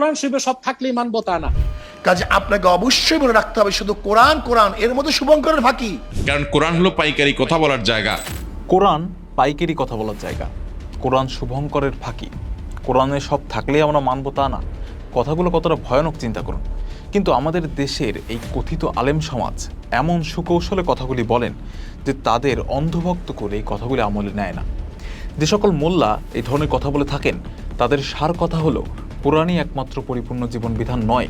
কোরআন শরীফে সব থাকলেই মানবো তা না। কাজে আপনাকে অবশ্যই মনে রাখতে হবে শুধু কোরআন কোরআন, এর মধ্যে শুভঙ্করের ফাঁকি। কারণ কোরআন হলো পাইকারি কথা বলার জায়গা। কোরআন পাইকারি কথা বলার জায়গা, কোরআন শুভঙ্করের ফাঁকি। কোরআনে সব থাকলেই আমরা মানব তা না। কথাগুলো কতটা ভয়ানক চিন্তা করুন। কিন্তু আমাদের দেশের এই কথিত আলেম সমাজ এমন সুকৌশলে কথাগুলি বলেন যে তাদের অন্ধভক্ত করে এই কথাগুলি আমলে নেয় না। যে সকল মোল্লা এই ধরনের কথা বলে থাকেন তাদের সার কথা হলো কোরআনই একমাত্র পরিপূর্ণ জীবন বিধান নয়।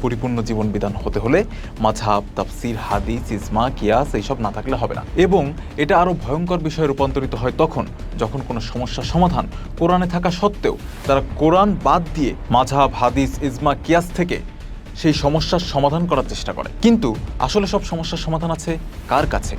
পরিপূর্ণ জীবন বিধান হতে হলে মাযহাব, তাফসির, হাদিস, ইজমা, কিয়াস এইসব না থাকলে হবে না। এবং এটা আরও ভয়ঙ্কর বিষয়ে রূপান্তরিত হয় তখন যখন কোনো সমস্যার সমাধান কোরআনে থাকা সত্ত্বেও তারা কোরআন বাদ দিয়ে মাযহাব, হাদিস, ইজমা, কিয়াস থেকে সেই সমস্যার সমাধান করার চেষ্টা করে। কিন্তু আসলে সব সমস্যার সমাধান আছে কার কাছে?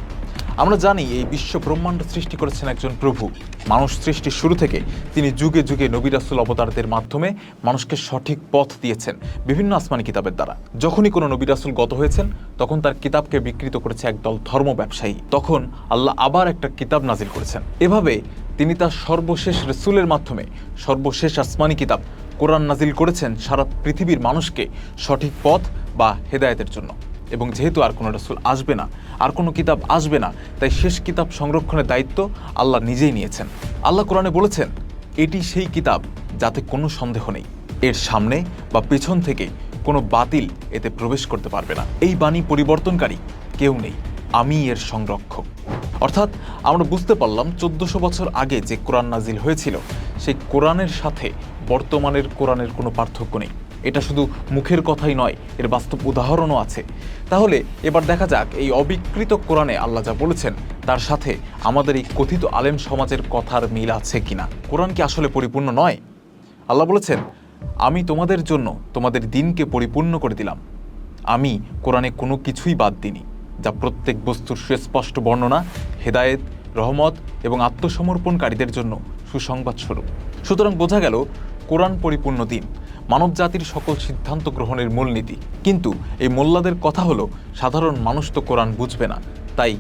আমরা জানি এই বিশ্ব ব্রহ্মাণ্ড সৃষ্টি করেছেন একজন প্রভু। মানুষ সৃষ্টির শুরু থেকে তিনি যুগে যুগে নবী রাসূল অবতারদের মাধ্যমে মানুষকে সঠিক পথ দিয়েছেন বিভিন্ন আসমানি কিতাবের দ্বারা। যখনই কোনো নবী রাসূল গত হয়েছেন তখন তার কিতাবকে বিকৃত করেছে একদল ধর্ম ব্যবসায়ী। তখন আল্লাহ আবার একটা কিতাব নাজিল করেছেন। এভাবে তিনি তার সর্বশেষ রসুলের মাধ্যমে সর্বশেষ আসমানি কিতাব কোরআন নাজিল করেছেন সারা পৃথিবীর মানুষকে সঠিক পথ বা হেদায়েতের জন্য। এবং যেহেতু আর কোনো রাসূল আসবে না, আর কোনো কিতাব আসবে না, তাই শেষ কিতাব সংরক্ষণের দায়িত্ব আল্লাহ নিজেই নিয়েছেন। আল্লাহ কোরআনে বলেছেন, এটি সেই কিতাব যাতে কোনো সন্দেহ নেই, এর সামনে বা পেছন থেকে কোনো বাতিল এতে প্রবেশ করতে পারবে না। এই বাণী পরিবর্তনকারী কেউ নেই, আমি এর সংরক্ষক। অর্থাৎ আমরা বুঝতে পারলাম 1400 বছর আগে যে কোরআন নাজিল হয়েছিল সেই কোরআনের সাথে বর্তমানের কোরআনের কোনো পার্থক্য নেই। এটা শুধু মুখের কথাই নয়, এর বাস্তব উদাহরণও আছে। তাহলে এবার দেখা যাক এই অবিকৃত কোরআনে আল্লাহ যা বলেছেন তার সাথে আমাদের এই কথিত আলেম সমাজের কথার মিল আছে কিনা। কোরআন কি আসলে পরিপূর্ণ নয়? আল্লাহ বলেছেন, আমি তোমাদের জন্য তোমাদের দিনকে পরিপূর্ণ করে দিলাম। আমি কোরআনে কোনো কিছুই বাদ দিইনি, যা প্রত্যেক বস্তুর সুস্পষ্ট বর্ণনা, হেদায়েত, রহমত এবং আত্মসমর্পণকারীদের জন্য সুসংবাদ স্বরূপ। সুতরাং বোঝা গেল কোরআন পরিপূর্ণ দিন, মানব জাতির সকল সিদ্ধান্ত গ্রহণের মূলনীতি। কিন্তু এই মোল্লাদের কথা হলো সাধারণ মানুষ তো কোরআন বুঝবে না, তাই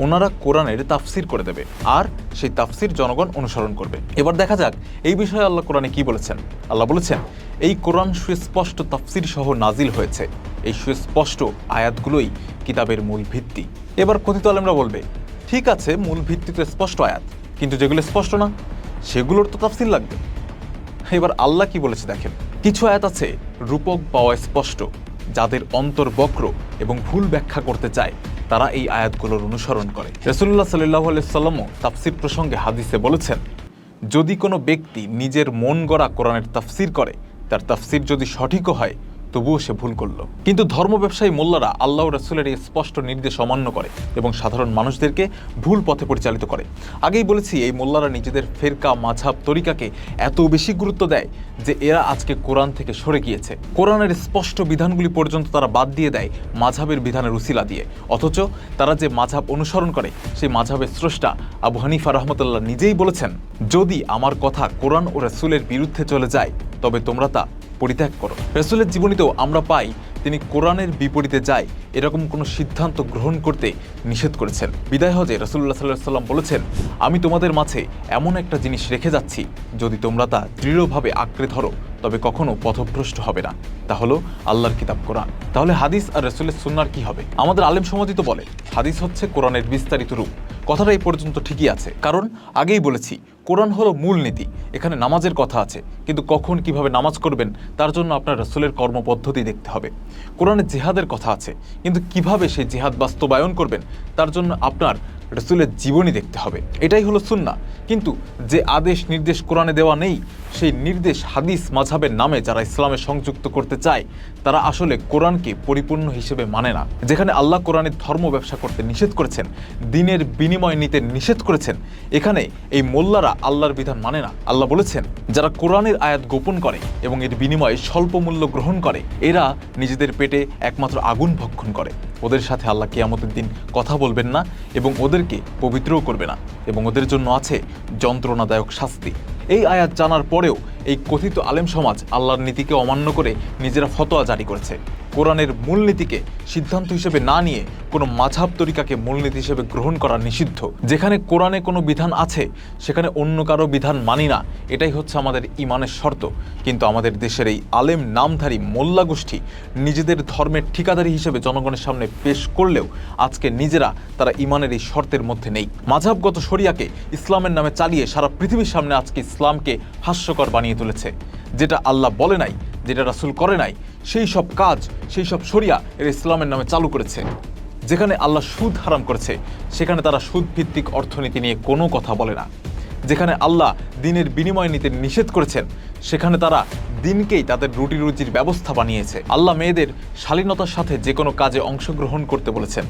ওনারা কোরআনের তাফসির করে দেবে আর সেই তাফসির জনগণ অনুসরণ করবে। এবার দেখা যাক এই বিষয়ে আল্লাহ কোরআনে কি বলেছেন। আল্লাহ বলেছেন, এই কোরআন সুস্পষ্ট তাফসির সহ নাজিল হয়েছে। এই সুস্পষ্ট আয়াতগুলোই কিতাবের মূল ভিত্তি। এবার কথিত আলেমরা বলবে, ঠিক আছে, মূল ভিত্তি তো স্পষ্ট আয়াত, কিন্তু যেগুলো স্পষ্ট না সেগুলোর তো তাফসির লাগবে। এবার আল্লাহ কি বলেছে দেখেন, কিছু আয়াত আছে রূপক পাওয়া স্পষ্ট, যাদের অন্তর বক্র এবং ভুল ব্যাখ্যা করতে চায় তারা এই আয়াতগুলোর অনুসরণ করে। রাসূলুল্লাহ সাল্লাল্লাহু আলাইহি ওয়াসাল্লামও তাফসির প্রসঙ্গে হাদিসে বলেছেন, যদি কোনো ব্যক্তি নিজের মন গড়া কোরআনের তাফসির করে, তার তাফসির যদি সঠিকও হয় তবুও সে ভুল করল। কিন্তু ধর্ম ব্যবসায়ী মোল্লারা আল্লাহ রাসূলের এই স্পষ্ট নির্দেশ অমান্য করে এবং সাধারণ মানুষদেরকে ভুল পথে পরিচালিত করে। আগেই বলেছি, এই মোল্লারা নিজেদের ফেরকা, মাযহাব, তরিকাকে এত বেশি গুরুত্ব দেয় যে এরা আজকে কোরআন থেকে সরে গিয়েছে। কোরআনের স্পষ্ট বিধানগুলি পর্যন্ত তারা বাদ দিয়ে দেয় মাযহাবের বিধানের উসিলা দিয়ে। অথচ তারা যে মাযহাব অনুসরণ করে সেই মাযহাবের স্রষ্টা আবু হানিফা রাহমাতুল্লাহ নিজেই বলেছেন, যদি আমার কথা কোরআন ও রাসূলের বিরুদ্ধে চলে যায় তবে তোমরা তা পরিত্যাগ করো। রাসূলের জীবনীতেও আমরা পাই তিনি কোরআনের বিপরীতে যায় এরকম কোনো সিদ্ধান্ত গ্রহণ করতে নিষেধ করেছেন। বিদায় হজে রাসূলুল্লাহ সাল্লাল্লাহু আলাইহি ওয়াসাল্লাম বলেছেন, আমি তোমাদের মাঝে এমন একটা জিনিস রেখে যাচ্ছি, যদি তোমরা তা দৃঢ়ভাবে আঁকড়ে ধরো তবে কখনো পথভ্রষ্ট হবে না। তা হলো আল্লাহর কিতাব কোরআন। তাহলে হাদিস আর রাসূলের সুন্নাহর কি হবে? আমাদের আলেম সমাজই তো বলে হাদিস হচ্ছে কোরআনের বিস্তারিত রূপ। কথাটা এই পর্যন্ত ঠিকই আছে, কারণ আগেই বলেছি কোরআন হলো মূলনীতি। এখানে নামাজের কথা আছে, কিন্তু কখন কিভাবে নামাজ করবেন তার জন্য আপনার রাসূলের কর্মপদ্ধতি দেখতে হবে। কোরআনে জিহাদের কথা আছে, কিন্তু কিভাবে সেই জিহাদ বাস্তবায়ন করবেন তার জন্য আপনার রাসূলের জীবনী দেখতে হবে। এটাই হলো সুন্নাহ। কিন্তু যে আদেশ নির্দেশ কোরআনে দেওয়া নেই, সেই নির্দেশ হাদিস মাযহাবের নামে যারা ইসলামে সংযুক্ত করতে চায় তারা আসলে কোরআনকে পরিপূর্ণ হিসেবে মানে না। যেখানে আল্লাহ কোরআনের ধর্ম ব্যবসা করতে নিষেধ করেছেন, দিনের বিনিময় নিতে নিষেধ করেছেন, এখানে এই মোল্লারা আল্লাহর বিধান মানে না। আল্লাহ বলেছেন, যারা কোরআনের আয়াত গোপন করে এবং এর বিনিময়ে স্বল্প মূল্য গ্রহণ করে এরা নিজেদের পেটে একমাত্র আগুন ভক্ষণ করে। ওদের সাথে আল্লাহ কিয়ামতের দিন কথা বলবেন না এবং ওদেরকে পবিত্রও করবে না, এবং ওদের জন্য আছে যন্ত্রণাদায়ক শাস্তি। এই আয়াত জানার পরেও এই কথিত আলেম সমাজ আল্লাহর নীতিকে অমান্য করে নিজেরা ফতোয়া জারি করেছে। কোরআনের মূলনীতিকে সিদ্ধান্ত হিসেবে না নিয়ে কোনো মাযহাব তরিকাকে মূলনীতি হিসেবে গ্রহণ করা নিষিদ্ধ। যেখানে কোরআনে কোনো বিধান আছে সেখানে অন্য কারো বিধান মানি না, এটাই হচ্ছে আমাদের ঈমানের শর্ত। কিন্তু আমাদের দেশের এই আলেম নামধারী মোল্লা গোষ্ঠী নিজেদের ধর্মের ঠিকাদারি হিসেবে জনগণের সামনে পেশ করলেও আজকে নিজেরা তারা ঈমানের এই শর্তের মধ্যে নেই। মাযহাবগত শরিয়াকে ইসলামের নামে চালিয়ে সারা পৃথিবীর সামনে আজকে ইসলামকে হাস্যকর বানিয়ে তুলেছে। যেটা আল্লাহ বলে নাই, যেটা রাসূল করে নাই, সেই সব কাজ, সেই সব শরিয়া এর ইসলামের নামে চালু করেছে। যেখানে আল্লাহ সুদ হারাম করেছে সেখানে তারা সুদ ভিত্তিক অর্থনীতি নিয়ে কোনো কথা বলে না। যেখানে আল্লাহ দিনের বিনিময় নিতে নিষেধ করেছেন সেখানে তারা দিনকেই তাদের রুটি রুজির ব্যবস্থা বানিয়েছে। আল্লাহ মেয়েদের শালীনতার সাথে যে কোনো কাজে অংশগ্রহণ করতে বলেছেন,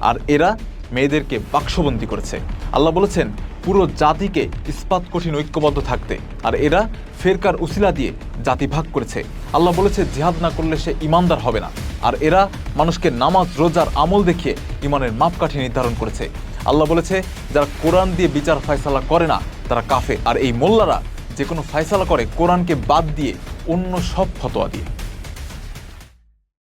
আর এরা মেয়েদেরকে বাক্সবন্দী করেছে। আল্লাহ বলেছেন পুরো জাতিকে ইস্পাত কঠিন ঐক্যবদ্ধ থাকতে, আর এরা ফেরকার উসিলা দিয়ে জাতি ভাগ করেছে। আল্লাহ বলেছে জিহাদ না করলে সে ইমানদার হবে না, আর এরা মানুষকে নামাজ রোজার আমল দেখিয়ে ইমানের মাপকাঠি নির্ধারণ করেছে। আল্লাহ বলেছে যারা কোরআন দিয়ে বিচার ফয়সালা করে না তারা কাফের, আর এই মোল্লারা যে কোনো ফয়সালা করে কোরআনকে বাদ দিয়ে অন্য সব ফতোয়া দিয়ে।